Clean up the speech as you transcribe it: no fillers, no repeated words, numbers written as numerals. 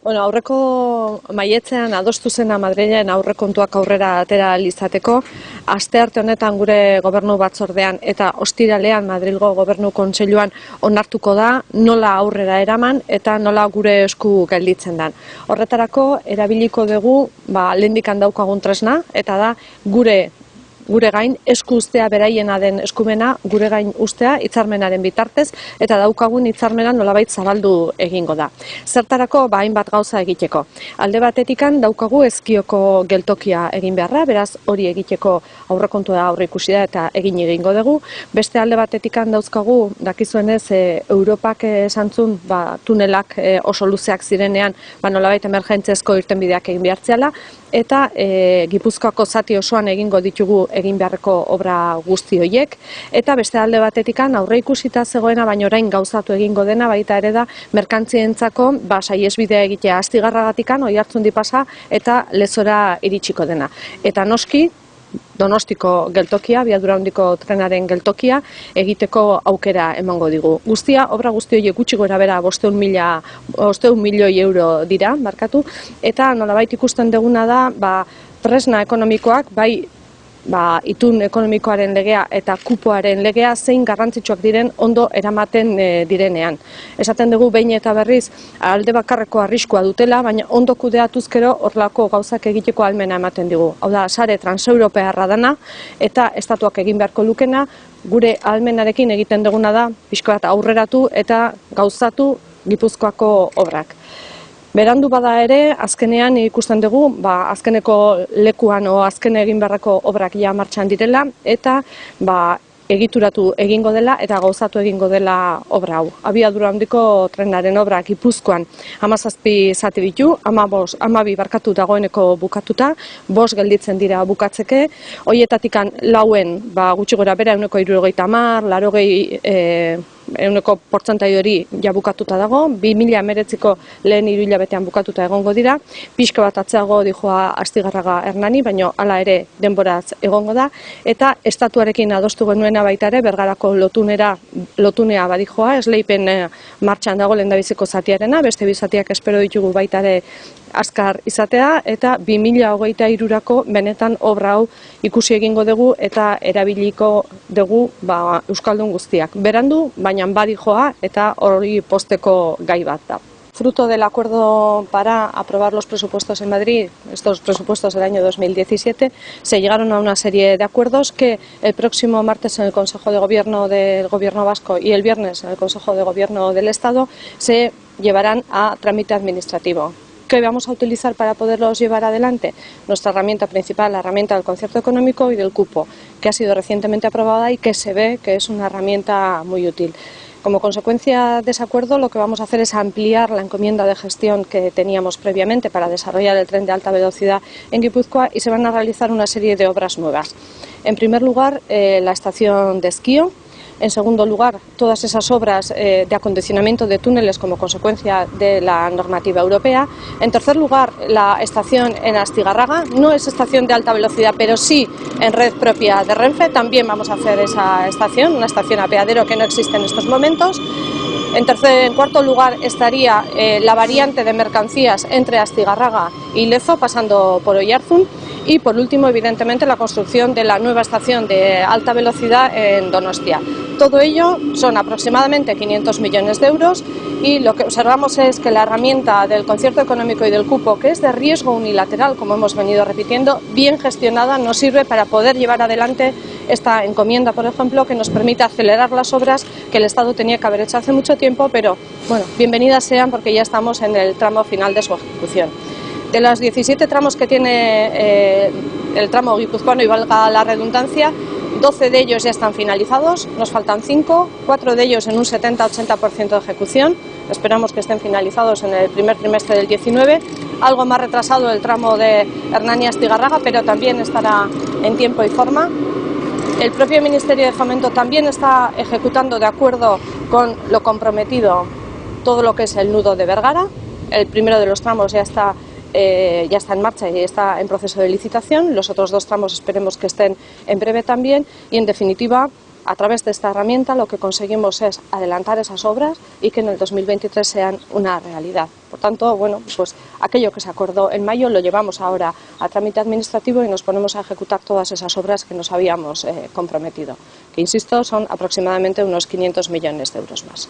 Bueno, aurreko maietzean adostu zena Madrilen aurrekontuak aurrera atera ahal izateko, astearte honetan gure gobernu batzordean eta ostiralean Madrilgo Gobernu Kontseiluan onartuko da nola aurrera eraman eta nola gure esku gelditzen den. Horretarako erabiliko dugu lehendik daukagun tresna eta da gure gain esku ustea beraiena den eskumena gure gain ustea hitzarmenaren bitartez eta daukagun hitzarmena nolabait zabaldu egingo da. Zertarako hainbat gauza egiteko. Alde batetikan daukagu Ezkioko geltokia egin beharra, beraz hori egiteko aurrekontua aurreikusi da eta egin egingo dugu. Beste alde batetikan dauzkagu dakizuenez Europak esantzun tunelak oso luzeak zirenean nolabait emergentziazko irtenbideak egin behartzeala eta Gipuzkoako zati osoan egingo ditugu egin beharreko obra guzti horiek, eta beste alde batetikan aurreikusita zegoena baina orain gauzatu egingo dena baita ere da merkantzientzako saihesbidea egitea Astigarragatikan Oiartzundi pasa eta Lezora iritsiko dena. Eta noski Donostiko geltokia, abiadura handiko trenaren geltokia egiteko aukera emango digu. Obra guzti horiek gutxi gora bera 500 milioi euro dira, markatu, eta nolabait ikusten duguna da tresna ekonomikoak, itun ekonomikoaren legea eta kupoaren legea zein garrantzitsuak diren ondo eramaten direnean. Esaten dugu behin eta berriz alde bakarreko arriskua dutela, baina ondo kudeatuzkero horrelako gauzak egiteko ahalmena ematen digu. Hau da, sare transeuropearra dana eta estatuak egin beharko lukena, gure ahalmenarekin egiten duguna da pixka bat aurreratu eta gauzatu Gipuzkoako obrak. Berandu bada ere, azkenean ikusten dugu, azkeneko lekuan azken egin beharreko obrak ja martxan direla eta egituratu egingo dela eta gauzatu egingo dela obra hau. Abiadura handiko trenaren obra Gipuzkoan 17 zati ditu, 12 barkatu dagoeneko bukatuta, 5 gelditzen dira bukatzeke, horietatikan 4 gutxi gora bera 70, 80 portzentai hori ja bukatuta dago, 2019ko lehen hiruhilabetean bukatuta egongo dira, pixka bat atzeago dijoa Astigarraga Hernani, baina hala ere denboraz egongo da, eta estatuarekin adostu genuena baita ere Bergarako lotunea badijoa, esleipen martxan dago lehendabiziko zatiarena, beste bi zatiak espero ditugu baita ere azkar izatea, eta 2023ko benetan obra hau ikusi egingo dugu eta erabiliko dugu Euskaldun guztiak. Berandu, baina badijoa eta hori posteko gai bat da. Fruto del acuerdo para aprobar los presupuestos en Madrid, estos presupuestos del año 2017, se llegaron a una serie de acuerdos que el próximo martes en el Consejo de Gobierno del Gobierno Vasco y el viernes en el Consejo de Gobierno del Estado se llevarán a trámite administrativo. ¿Qué vamos a utilizar para poderlos llevar adelante? Nuestra herramienta principal, la herramienta del concierto económico y del cupo, que ha sido recientemente aprobada y que se ve que es una herramienta muy útil. Como consecuencia de ese acuerdo, lo que vamos a hacer es ampliar la encomienda de gestión que teníamos previamente para desarrollar el tren de alta velocidad en Guipúzcoa y se van a realizar una serie de obras nuevas. En primer lugar, la estación de Ezkio. En segundo lugar, todas esas obras de acondicionamiento de túneles como consecuencia de la normativa europea. En tercer lugar, la estación en Astigarraga. No es estación de alta velocidad, pero sí en red propia de Renfe. También vamos a hacer esa estación, una estación apeadero que no existe en estos momentos. En cuarto lugar estaría la variante de mercancías entre Astigarraga y Lezo, pasando por Oiartzun. Y por último, evidentemente, la construcción de la nueva estación de alta velocidad en Donostia. Todo ello son aproximadamente 500 millones de euros y lo que observamos es que la herramienta del concierto económico y del cupo, que es de riesgo unilateral, como hemos venido repitiendo, bien gestionada, nos sirve para poder llevar adelante esta encomienda, por ejemplo, que nos permite acelerar las obras que el Estado tenía que haber hecho hace mucho tiempo, pero bueno, bienvenidas sean porque ya estamos en el tramo final de su ejecución. De los 17 tramos que tiene el tramo guipuzcoano, y valga la redundancia, 12 de ellos ya están finalizados, nos faltan 5, 4 de ellos en un 70-80% de ejecución, esperamos que estén finalizados en el primer trimestre del 19, algo más retrasado el tramo de Hernani-Astigarraga, pero también estará en tiempo y forma. El propio Ministerio de Fomento también está ejecutando de acuerdo con lo comprometido todo lo que es el nudo de Bergara, el primero de los tramos ya está en marcha y está en proceso de licitación, los otros 2 tramos esperemos que estén en breve también y en definitiva A través de esta herramienta lo que conseguimos es adelantar esas obras y que en el 2023 sean una realidad. Por tanto, bueno, pues aquello que se acordó en mayo lo llevamos ahora a trámite administrativo y nos ponemos a ejecutar todas esas obras que nos habíamos comprometido, que insisto son aproximadamente unos 500 millones de euros más.